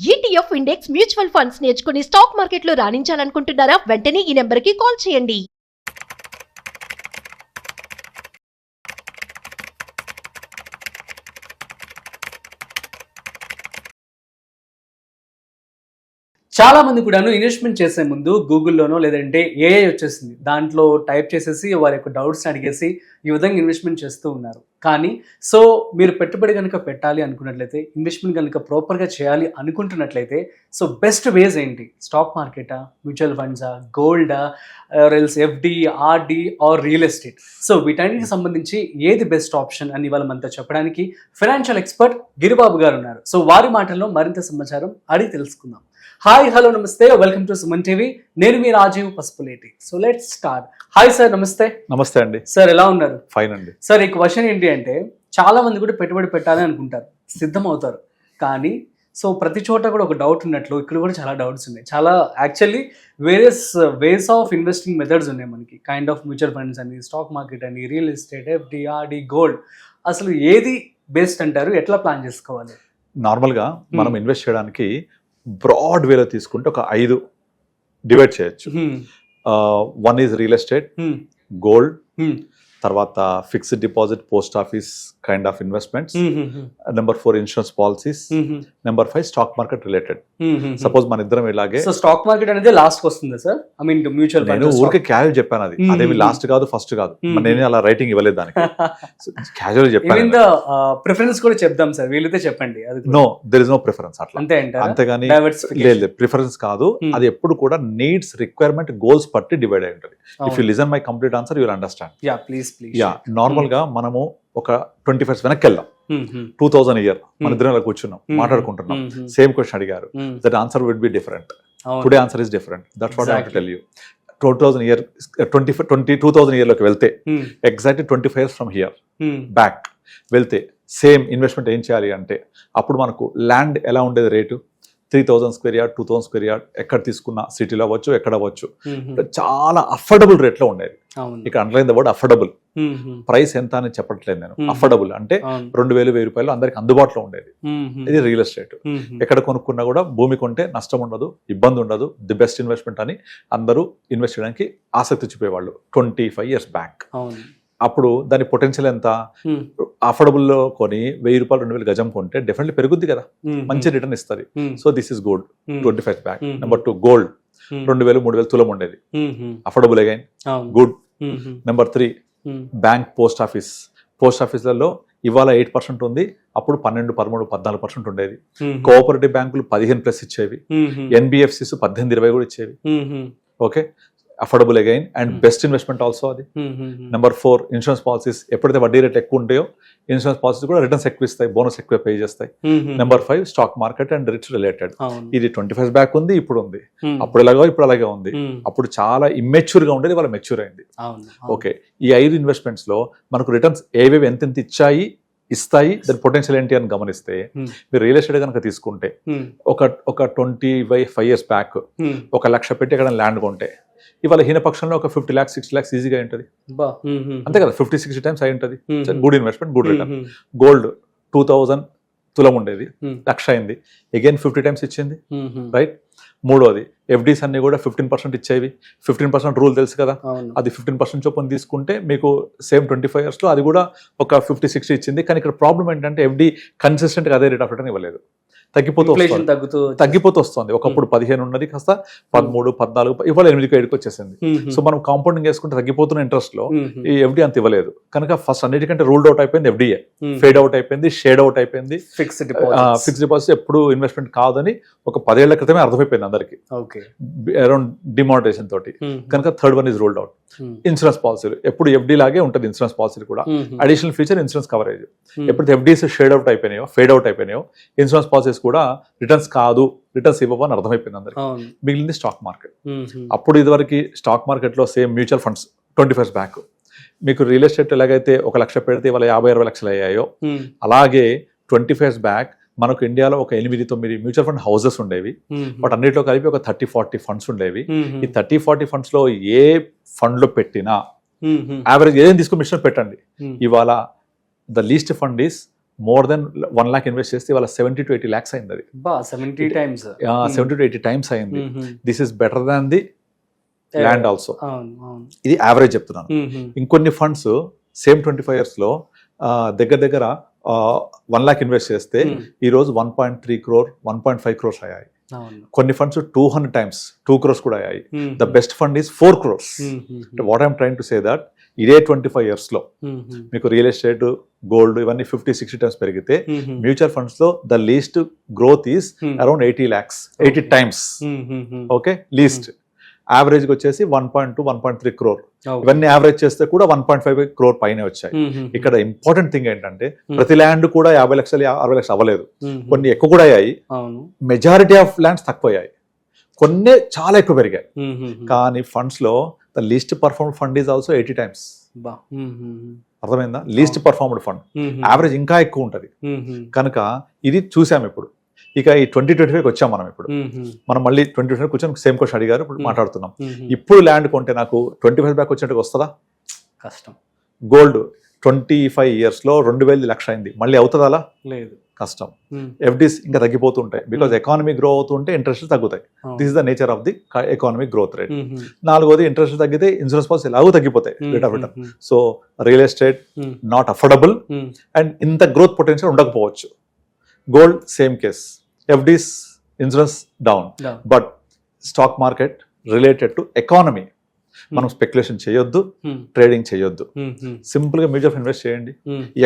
ETF index mutual funds నేర్చుకుని stock మార్కెట్లో రాణించాలనుకుంటున్నారా? వెంటనే ఈ నెంబర్కి కాల్ చేయండి. చాలా మంది కూడాను ఇన్వెస్ట్మెంట్ చేసే ముందు గూగుల్లోనో లేదంటే ఏఐ వచ్చేసింది, దాంట్లో టైప్ చేసేసి వారి యొక్క డౌట్స్ని అడిగేసి ఈ విధంగా ఇన్వెస్ట్మెంట్ చేస్తూ ఉన్నారు. కానీ మీరు పెట్టుబడి కనుక పెట్టాలి అనుకున్నట్లయితే, ఇన్వెస్ట్మెంట్ కనుక ప్రాపర్గా చేయాలి అనుకుంటున్నట్లయితే బెస్ట్ వేస్ ఏంటి? స్టాక్ మార్కెటా, మ్యూచువల్ ఫండ్సా, గోల్డా, else FD, RD or real estate? వీటన్నిటికి సంబంధించి ఏది బెస్ట్ ఆప్షన్ అని ఇవాళ మనతో చెప్పడానికి ఫైనాన్షియల్ ఎక్స్పర్ట్ గిరిబాబు గారు ఉన్నారు. వారి మాటల్లో మరింత సమాచారం అడిగి తెలుసుకుందాం. హాయ్, హలో, నమస్తే, వెల్కమ్ టు సుమన్ టీవీ. నేను మీ Rajeev Pasupuleti. Let's start. Hi sir, నమస్తే. నమస్తే అండి. సార్, ఎలా ఉన్నారు? ఫైన్ అండి. సార్, ఈ క్వశ్చన్ ఏంటి అంటే, చాలా మంది కూడా పెట్టుబడి పెట్టాలి అనుకుంటారు, సిద్ధం అవుతారు, కానీ ప్రతి చోట కూడా ఒక డౌట్ ఉన్నట్లు ఇక్కడ కూడా చాలా డౌట్స్ ఉన్నాయి. చాలా actually various ways of investing methods ఉన్నాయి మనకి. కైండ్ ఆఫ్ మ్యూచువల్ ఫండ్స్ అని, స్టాక్ మార్కెట్ అని, real estate, FD, RD, gold. అసలు ఏది బెస్ట్ అంటారు? ఎట్లా ప్లాన్ చేసుకోవాలి? నార్మల్గా మనం ఇన్వెస్ట్ చేయడానికి బ్రాడ్ వేలో తీసుకుంటే ఒక 5 డివైడ్ చేయొచ్చు. 1 ఈజ్ రియల్ ఎస్టేట్, గోల్డ్, తర్వాత fixed deposit, post office kind of investments, number 4 insurance policies, number 5 stock market related. Suppose మన ఇద్దరం ఇలాగే స్టాక్ మార్కెట్ అనేది లాస్ట్ వస్తుంది సార్. ఐ మీన్ మ్యూచువల్ నేను ఊరికే క్యాజువల్ చెప్పాను, అదేమి లాస్ట్ కాదు ఫస్ట్ కాదు, నేను అలా రైటింగ్ ఇవ్వలేదు దానికి, క్యాజువల్ చెప్పాను. ప్రిఫరెన్స్ కూడా చెప్దాం సార్, వీలైతే చెప్పండి. No, there is no preference అట్లా, అంతేగాని లేదు ప్రిఫరెన్స్ కాదు. అది ఎప్పుడు కూడా నీడ్స్, రిక్వైర్మెంట్, గోల్స్ పట్టి డివైడ్ అయి ఉంటుంది. If you listen my complete answer you will understand. Normal గా మనము ఒక 25 వెనక్కి వెళ్దాం. 2000 ఇయర్ మన ఇద్దరం ఇలా కూర్చున్నాం, మాట్లాడుకుంటున్నాం, సేమ్ క్వశ్చన్ అడిగారు. That answer will be different. Today answer is different. That's what I have to tell you. 2000 year 2000 year లోకి వెళ్తే exactly 25 years from here back వెళ్తే సేమ్ ఇన్వెస్ట్మెంట్ ఏం చేయాలి అంటే, అప్పుడు మనకు ల్యాండ్ ఎలా ఉండేది rate? 3000 square yard, 2000 square yard, ఎక్కడ తీసుకున్నా, సిటీలో అవ్వచ్చు, ఎక్కడ అవ్వచ్చు, చాలా అఫోర్డబుల్ రేట్లో ఉండేది. ఇక్కడ underline the word affordable. Price ఎంత అని చెప్పట్లేదు నేను. అఫోర్డబుల్ అంటే 2000 రూపాయలు అందరికి అందుబాటులో ఉండేది. ఇది రియల్ ఎస్టేట్. ఎక్కడ కొనుక్కున్నా కూడా భూమి కొంటే నష్టం ఉండదు, ఇబ్బంది ఉండదు, ది బెస్ట్ ఇన్వెస్ట్మెంట్ అని అందరూ ఇన్వెస్ట్ చేయడానికి ఆసక్తి చూపేవాళ్ళు 25 ఇయర్స్ బ్యాక్. అప్పుడు దాని పొటెన్షియల్ ఎంత? అఫోర్డబుల్ లో కొని 1000 రూపాయలు 2000 గజం కొంటే డెఫినెట్లీ పెరుగుద్ది కదా, మంచి రిటర్న్ ఇస్తుంది. This is gold 25 back. Number 2 gold 2000-3000 తులం ఉండేది, affordable again, good. Number 3 bank, post office. Post ఆఫీస్లలో ఇవాళ 8% ఉంది, అప్పుడు 12, 13, 14% ఉండేది. కోఆపరేటివ్ బ్యాంకులు 15+ ఇచ్చేవి, ఎన్బిఎఫ్సిస్ 18-20 కూడా ఇచ్చేవి. Okay, affordable again and best investment also అది. Number 4 insurance policies. ఎప్పుడైతే వడ్డీ రేట్ ఎక్కువ ఉంటాయో ఇన్సూరెన్స్ పాలసీస్ కూడా రిటర్న్స్ ఎక్కువ ఇస్తాయి, బోనస్ ఎక్కువ పే చేస్తాయి. Number 5 stock market and rich related. ఇది 25 బ్యాక్ ఉంది, ఇప్పుడు ఉంది, అప్పుడు ఎలాగో ఇప్పుడు అలాగే ఉంది. అప్పుడు చాలా ఇమ్మెచ్యూర్ గా ఉండేది, వాళ్ళ మెచ్యూర్ అయింది. ఓకే, ఈ 5 ఇన్వెస్ట్మెంట్స్ లో మనకు రిటర్న్స్ ఏవేవి ఎంతెంత ఇస్తాయి, దాని పొటెన్షియల్ ఏంటి అని గమనిస్తే, మీరు రియల్ ఎస్టేట్ కనుక తీసుకుంటే ఒక 25 ఇయర్స్ బ్యాక్ 1 లక్ష పెట్టి ఎక్కడ ల్యాండ్ కొంటే ఇవాళ హీనపక్షంలో ఒక 50 lakhs 60 lakhs ఈజీగా ఉంటుంది. అంతే కదా, 50-60 times అయి ఉంటుంది. Good investment, good return. Gold 2000 తులం ఉండేది, 1,00,000 అయింది, అగైన్ 50 times ఇచ్చింది, రైట్. మూడోది ఎఫ్డీస్ అన్ని కూడా 15% ఇచ్చేవి. 15% రూల్ తెలుసు కదా, అది 15% చొప్పున తీసుకుంటే మీకు సేమ్ 25 years లో అది కూడా ఒక 50-60 ఇచ్చింది. కానీ ఇక్కడ ప్రాబ్లం ఏంటంటే ఎఫ్డీ కన్సిస్టెంట్ గా అదే రేట్ ఆఫ్ రిటర్న్ ఇవ్వలేదు, తగ్గిపోతూ వస్తుంది. ఒకప్పుడు 15 ఉన్నది కాస్త 13, 14, ఇవాళ 8-7 వచ్చేసింది. మనం కాంపౌండింగ్ చేసుకుంటే తగ్గిపోతున్న ఇంట్రెస్ట్ లో ఈ ఎఫ్డీ అంత ఇవ్వలేదు కనుక ఫస్ట్ అన్నిటికంటే రూల్డ్ అవుట్ అయిపోయింది ఎఫ్డీఏ. ఫేడ్ అవుట్ అయిపోయింది, షేడ్ అవుట్ అయిపోయింది. ఫిక్స్డ్ డిపాజిట్ ఎప్పుడు ఇన్వెస్ట్మెంట్ కాదని ఒక 10 ఏళ్ల క్రితమే అర్థమైపోయింది అందరికి, అరౌండ్ డిమానిటైజేషన్ తోటి. కనుక third one is ruled out. Insurance పాలసీలు ఎప్పుడు ఎఫ్డీ లాగే ఉంటుంది, ఇన్సూరెన్స్ పాలసీలు కూడా అడిషనల్ ఫీచర్ ఇన్సూరెన్స్ కవరేజ్. ఎప్పుడైతే ఎఫ్డీస్ షేడ్ అవుట్ అయిపోయినాయో, ఫేడ్ అవుట్ అయిపోయినాయో, ఇన్సూరెన్స్ పాలసీస్ కూడా రిటర్న్స్ ఇవ్వవు అని అర్థమైపోయింది అందరికి. మిగిలింది స్టాక్ మార్కెట్. అప్పుడు ఇదివరకు స్టాక్ మార్కెట్ లో సేమ్ మ్యూచువల్ ఫండ్స్ 25 బ్యాక్. మీకు రియల్ ఎస్టేట్ ఎలాగైతే 1 లక్ష పెడితే ఇవాళ 50-60 లక్షలు అయ్యాయో, అలాగే 25 బ్యాక్ మనకు ఇండియాలో ఒక 8-9 మ్యూచువల్ ఫండ్ హౌసెస్ ఉండేవి. బట్ అన్నిట్లో కలిపి ఒక 30-40 ఫండ్స్ ఉండేవి. ఈ 30-40 ఫండ్స్ లో ఏ ఫండ్ లో పెట్టినా యావరేజ్ ఏదైనా తీసుకుని మిషన్ పెట్టండి, ఇవాళ the least fund is more than 1 lakh invest చేస్తే వాళ్ళ 70 to 80 lakhs అయింది అది. 70 times 70 to 80 times అయింది. This is better than the land also. అవును. ఇది యావరేజ్ చెప్తున్నాను. ఇంకొన్ని ఫండ్స్ సేమ్ 25 years లో దగ్గర దగ్గర 1 lakh ఇన్వెస్ట్ చేస్తే ఈ రోజు 1.3 crore 1.5 crores అయ్యాయి. కొన్ని ఫండ్స్ 200 times 2 crores కూడా అయ్యాయి. The best fund is 4 crores. What I'm trying to say that ఇదే 25 years లో మీకు రియల్ ఎస్టేట్, గోల్డ్ ఇవన్నీ 50-60 times పెరిగితే మ్యూచువల్ ఫండ్స్ లో the least growth is around 80 lakhs 80 times. Okay, least. Average వచ్చేసి 1.2-1.3 crore. ఇవన్నీ యావరేజ్ చేస్తే కూడా 1.5 crore పైనే వచ్చాయి. ఇక్కడ ఇంపార్టెంట్ థింగ్ ఏంటంటే ప్రతి ల్యాండ్ కూడా 50 లక్షలు 60 లక్షలు అవ్వలేదు. కొన్ని ఎక్కువ కూడా అయ్యాయి, మెజారిటీ ఆఫ్ ల్యాండ్స్ తక్కువ అయ్యాయి, కొన్ని చాలా ఎక్కువ పెరిగాయి. కానీ ఫండ్స్ లో the least performed fund is also 80 times. అర్థమైందా? లీస్ట్ పర్ఫార్మ్డ్ ఫండ్ యావరేజ్ ఇంకా ఎక్కువ ఉంటది. కనుక ఇది చూసాం. ఇప్పుడు ఇక ఈ 2025 వచ్చాం మనం. ఇప్పుడు మనం మళ్ళీ 2025 కూర్చొని సేమ్ క్వశ్చన్ అడిగారు, ఇప్పుడు మాట్లాడుతున్నాం. ఇప్పుడు ల్యాండ్ కొంటే నాకు 25 బ్యాక్ వచ్చేట్టుగా వస్తుందా? కష్టం. గోల్డ్ 25 years లో 2,000 లక్ష అయింది, మళ్ళీ అవుతుందా? అలా లేదు, కష్టం. ఎఫ్డీస్ ఇంకా తగ్గిపోతుంటాయి, బికాస్ ఎకానమీ గ్రో అవుతుంటే ఇంట్రెస్ట్ తగ్గుతాయి. This is the nature of the economic growth rate. నాలుగోది ఇంట్రెస్ట్ తగ్గితే ఇన్సూరెన్స్ పాలసీ ఎలాగో తగ్గిపోతాయి, rate of return. So real estate not affordable and ఇంత గ్రోత్ పొటెన్షియల్ ఉండకపోవచ్చు. Gold same case, FDs insurance down. But stock market related to economy. మనం speculation చేయొద్దు, trading చేయొద్దు. Simple గా మ్యూచువల్ ఫండ్ ఇన్వెస్ట్ చేయండి.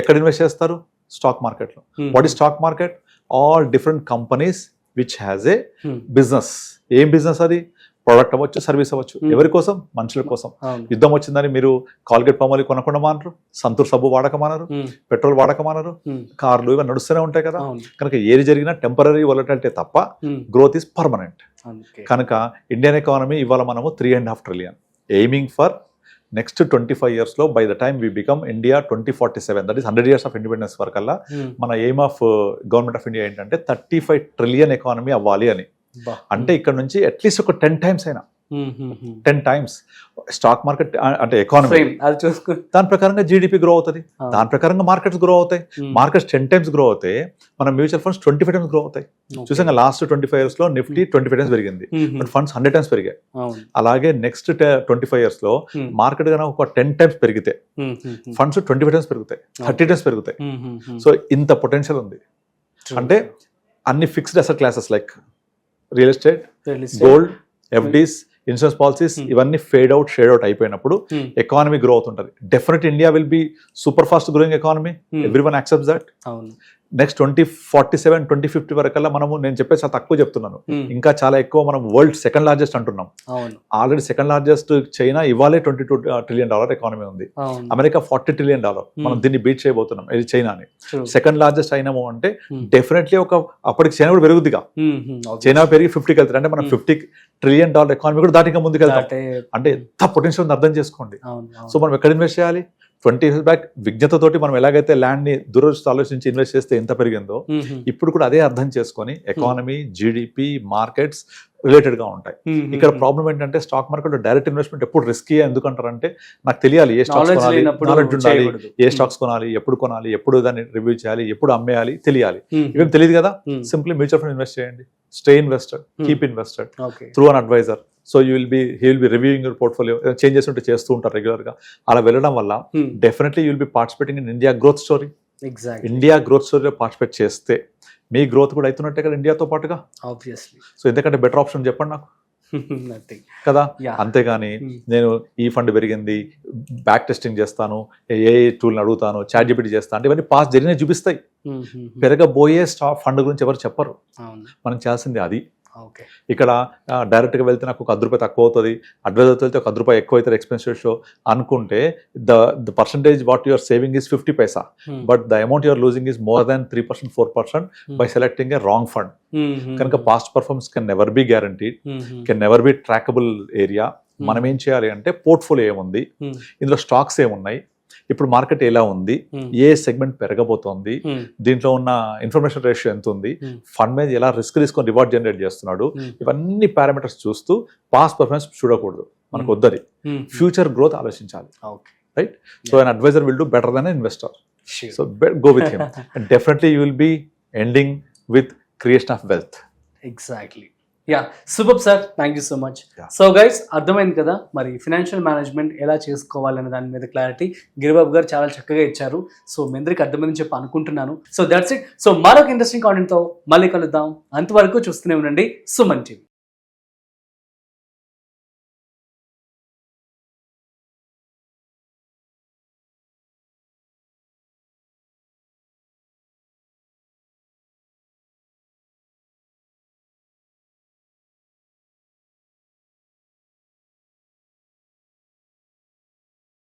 ఎక్కడ ఇన్వెస్ట్ చేస్తారు? స్టాక్ మార్కెట్ లో. What is stock market? All different companies which has a business. ఏం business అది? ప్రొడక్ట్ అవ్వచ్చు, సర్వీస్ అవ్వచ్చు. ఎవరి కోసం? మనుషుల కోసం. యుద్ధం వచ్చిందని మీరు కాల్గేట్ పామాలి కొనకుండా మానరు, సంతూర్ సబ్బు వాడకమానరు, పెట్రోల్ వాడకమానరు, కార్లు ఇవన్నీ నడుస్తూనే ఉంటాయి కదా. కనుక ఏది జరిగినా టెంపరీ వొలటిలిటీ తప్ప గ్రోత్ ఈస్ పర్మనెంట్. కనుక ఇండియన్ ఎకానమీ ఇవాళ మనము 3.5 trillion, aiming for next 25 years లో by the time we become India 2047, that is 100 years of independence వరకల్లా మన aim of government of India ఏంటంటే 35 trillion ఎకానమీ అవ్వాలి అని. అంటే ఇక్కడ నుంచి అట్లీస్ట్ ఒక 10 times అయినా 10 times స్టాక్ మార్కెట్ అంటే ఎకానమీ దాని ప్రకారంగా జీడిపి గ్రో అవుతుంది, దాని ప్రకారంగా మార్కెట్స్ గ్రో అవుతాయి. మార్కెట్స్ 10 times గ్రో అవుతాయి, మన మ్యూచువల్ ఫండ్స్ 25 times గ్రో అవుతాయి. చూసాక లాస్ట్ 25 years లో నిఫ్టీ 25 times పెరిగింది, బట్ ఫండ్స్ 100 times పెరిగాయి. అలాగే నెక్స్ట్ 25 years లో మార్కెట్ కనుక ఒక 10 times పెరిగితే ఫండ్స్ 25 times పెరుగుతాయి, 30 times పెరుగుతాయి. సో ఇంత పొటెన్షియల్ ఉంది. అంటే అన్ని fixed asset classes like real estate, gold, FDs, insurance policies ఇవన్నీ షేడ్ అవుట్ అయిపోయినప్పుడు ఎకానమీ గ్రో అవుతుంటది. Definite India will be super fast growing economy. Everyone accepts that. Next 2047, 2050 వరకల్లా మనము, నేను చెప్పేసి చాలా తక్కువ చెప్తున్నాను, ఇంకా చాలా ఎక్కువ మనం వరల్డ్ సెకండ్ లార్జెస్ట్ అంటున్నాం. ఆల్రెడీ సెకండ్ లార్జెస్ట్ చైనా ఇవాళే $22 trillion ఎకానమీ ఉంది. America $40 trillion. మనం దీన్ని బీట్ చేయబోతున్నాం ఇది చైనాని. సెకండ్ లార్జెస్ట్ అయినాము అంటే డెఫినెట్లీ అప్పటికి చైనా కూడా పెరుగుద్దిగా. చైనా పెరిగి 50కి వెళ్తారు అంటే మనం $50 trillion ఎకానమీ కూడా దాటిగా ముందుకు వెళ్తాం. అంటే ఎంత పొటెన్షియల్ అర్థం చేసుకోండి. సో మనం ఎక్కడ ఇన్వెస్ట్ చేయాలి? 20 years బ్యాక్ విజ్ఞతతోటి మనం ఎలాగైతే ల్యాండ్ ని దూరదృష్టి ఆలోచించి ఇన్వెస్ట్ చేస్తే ఎంత పెరిగిందో, ఇప్పుడు కూడా అదే అర్థం చేసుకొని ఎకానమీ, జీడిపి, మార్కెట్స్ రిలేటెడ్ గా ఉంటాయి. ఇక్కడ ప్రాబ్లం ఏంటంటే స్టాక్ మార్కెట్ లో డైరెక్ట్ ఇన్వెస్ట్మెంట్ ఎప్పుడు రిస్కీ. ఎందుకంటారంటే నాకు తెలియాలి ఏ స్టాక్స్ కొనాలి, నాలెడ్జ్ ఉండాలి, ఏ స్టాక్స్ కొనాలి, ఎప్పుడు కొనాలి, ఎప్పుడు దాన్ని రివ్యూ చేయాలి, ఎప్పుడు అమ్మేయాలి తెలియాలి. ఇవేం తెలియదు కదా. సింప్లీ మ్యూచువల్ ఫండ్ ఇన్వెస్ట్ చేయండి, stay invested, keep invested through an advisor. So he will be reviewing your portfolio. Changes ఉంటే చేస్తూ ఉంటారు రెగ్యులర్ గా. అలా వెళ్ళడం వల్ల definitely you will be participating in India growth story. India growth స్టోరీలో participate చేస్తే మీ గ్రోత్ కూడా అవుతున్నట్టే కదా ఇండియాతో పాటుగా. ఆబ్వియస్లీ. సో ఎందుకంటే బెటర్ ఆప్షన్ చెప్పండి నాకు కదా. అంతేగాని నేను ఈ ఫండ్ పెరిగింది, బ్యాక్ టెస్టింగ్ చేస్తాను, ఏ టూల్ని అడుగుతాను, చాట్ జీపీటీ చేస్తాను అంటే ఇవన్నీ పాస్ జరిగిన చూపిస్తాయి. పెరగబోయే స్టాక్ ఫండ్ గురించి ఎవరు చెప్పరు. మనం చేయాల్సింది అది. ఇక్కడ డైరెక్ట్గా వెళ్తే నాకు ఒక ₹1 తక్కువ అవుతుంది, అడ్వైజర్తో వెళ్తే ఒక ₹1 ఎక్కువ అవుతుంది ఎక్స్పెన్స్ రేషియో అనుకుంటే the percentage what your saving is 50 paisa, but the amount your losing is more than 3%, 4% by selecting a wrong fund. కనుక past performance can never be guaranteed, can never be trackable area. మనం ఏం చేయాలి అంటే portfolio ఏముంది, ఇందులో stocks ఏమున్నాయి, ఇప్పుడు market ఎలా ఉంది, ఏ సెగ్మెంట్ పెరగబోతోంది, దీంట్లో ఉన్న ఇన్ఫర్మేషన్ రేషియో ఎంత ఉంది, ఫండ్ మీద ఎలా రిస్క్ తీసుకొని రివార్డ్ జనరేట్ చేస్తున్నాడు, ఇవన్నీ పారామీటర్స్ చూస్తూ పాస్ట్ పర్ఫార్మెన్స్ చూడకూడదు. మనకు వద్దది. ఫ్యూచర్ గ్రోత్ ఆలోచించాలి. Right. So an advisor will do better than investor. So go with him and definitely you will be ending with creation of wealth. Exactly. Yeah, super sir, thank you so much. Yeah. So guys, అర్థమైంది కదా మరి financial management ఎలా చేసుకోవాలనే దాని మీద clarity Giribabu గారు చాలా చక్కగా ఇచ్చారు. సో మీ అందరికి అర్థమైందని చెప్పి అనుకుంటున్నాను. So that's it. సో మరొక ఇంట్రెస్టింగ్ కాంటెంట్తో మళ్ళీ కలుద్దాం. అంతవరకు చూస్తూనే ఉండండి సుమన్ టీవీ.